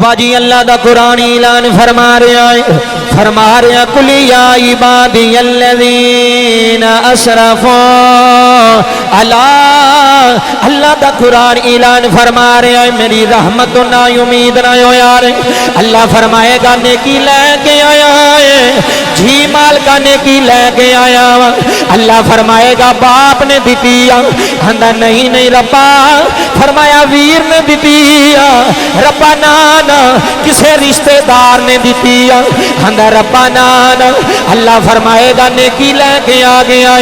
آقا جی اللہ دا قرآن اعلان فرما رہا ہے، فرما رہا قل یا عبادی الذین اسرفوا اللہ دا قرآن اعلان فرما رہا ہے میری رحمت نہ امید نہ ہو یار۔ اللہ فرمائے گا نیکی لے کے آیا ہے، جی مال کا نیکی لے کے آیا۔ اللہ فرمائے گا باپ نے دیتی ہندا نہیں ربا، فرمایا ویر نے دیتی ربا نانا، کسے رشتہ دار نے دیتی ہندا ربا نانا۔ اللہ فرمائے گا نیکی لے کے آ گیا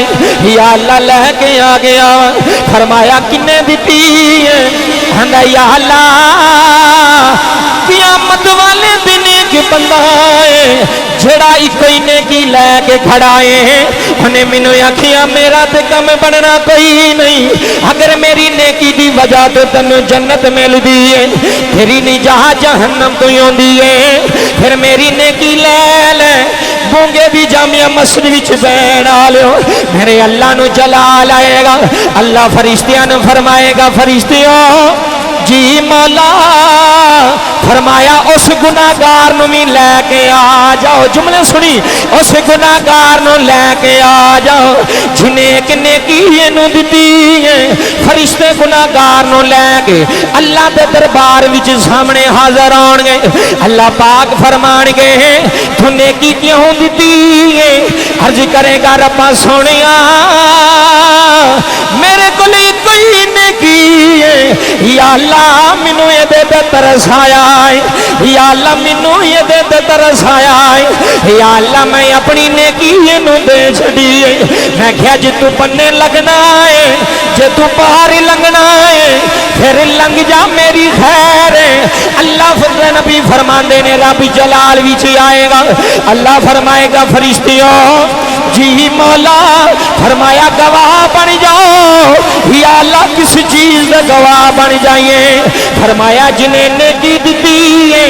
یا اللہ لے کے آ گیا، فرمایا کنے دیتی ہندا یا اللہ قیامت والے دن ایک بندہ ہے جڑا ایک ہی نیکی لے کے کھڑا ہے، انہیں مینوں آکھیا میرا تے کم بننا کوئی نہیں، اگر میری نیکی دی وجہ تو تینوں جنت مل دی ہے، تیری نجات جہنم تو ہوندی ہے، پھر میری نیکی لے لے گونگے بھی جامعہ مسجد وچ بیٹھ آلیو، میرے اللہ نو جلال آئے گا۔ اللہ فرشتیاں نو فرمائے گا فرشتیوں جی مولا، فرمایا اس گناہگار نو بھی لے کے آ جاؤ، جملے سنی، اس گناہگار نو لے کے آ جاؤ جنہیں ایک نیکی نو دیتی ہے۔ فرشتے گناہگار نو لے کے اللہ دے دربار وچ سامنے حاضر آن گے، اللہ پاک فرمان گے تو نیکی کیوں دیتی ہے؟ عرض کرے گا ربا سونیا میرے کو لیے کوئی نیکی ہے، یا اللہ منو یہ دے دے ترس آیا ہے، یا اللہ منو یہ دے دے ترس آیا ہے، یا اللہ میں اپنی نیکی یہ نو دے چھڑی ہے۔ میں کہا جی تو پنے لگنا ہے، جی تو پہاری لگنا ہے پھر لنگ جا میری خیر ہے۔ اللہ نبی فرماندے نے رب جلال وچ آئے گا، اللہ فرمائے گا فرشتیوں جی مولا، فرمایا گواہ بن جاؤ، یا اللہ کس چیز کا گواہ بن جائیے؟ فرمایا جنہیں نیکی دیتی ہے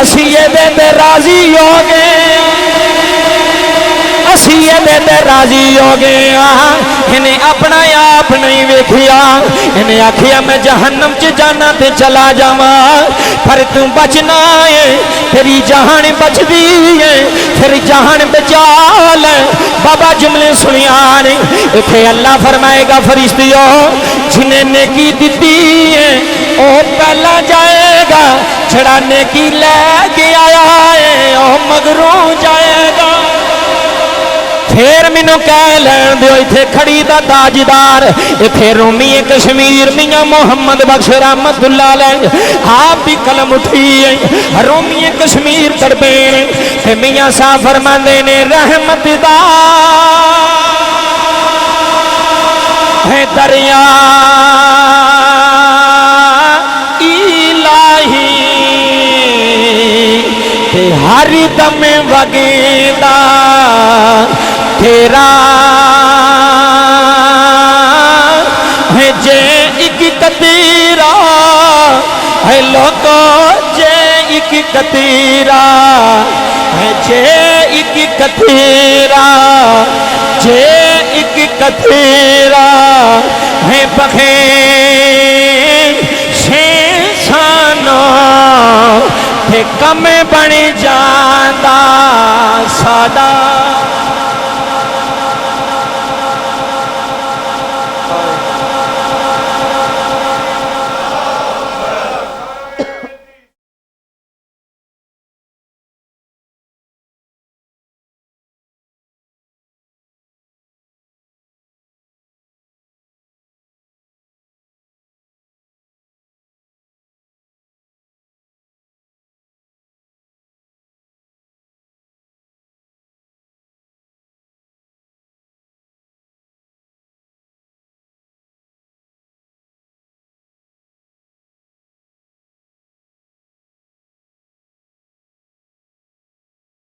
اسی یہ دے دے راضی ہو گئے، اسی یہ دے دے راضی ہو گئے، انہیں اپنا آپ نہیں ویکھیا، انہیں آکھیا میں جہنم چ جانا تے چلا جاواں پر تم بچنا ہے، تیری جہان بچ دی ہے، پھر جہان بچا لے۔ بابا جملے سنیانے اتھے اللہ فرمائے گا فرشتیوں جنہیں نیکی دیتی ہے او پہلا جائے گا، چھڑا نیکی لے کے آیا ہے او مگروں جائے گا۔ پھر مینوں کہہ لین دیو ایتھے کھڑی دا تاجدار ایتھے رومی کشمیر میاں محمد بخش رحمت اللہ علیہ آپ بھی قلم اٹھی رومی کشمیر تربین تے میاں صاحب فرماندے نے رحمت دا ہے دریا الہی تے ہر دم وگیدا تیرا ہے جے ایک کتیرا ہے لوگو جے ایک کتیرا ہے جے ایک کتیرا جے ایک کتیرا ہے بخیر شیشانو تے کم بن جاندہ سادا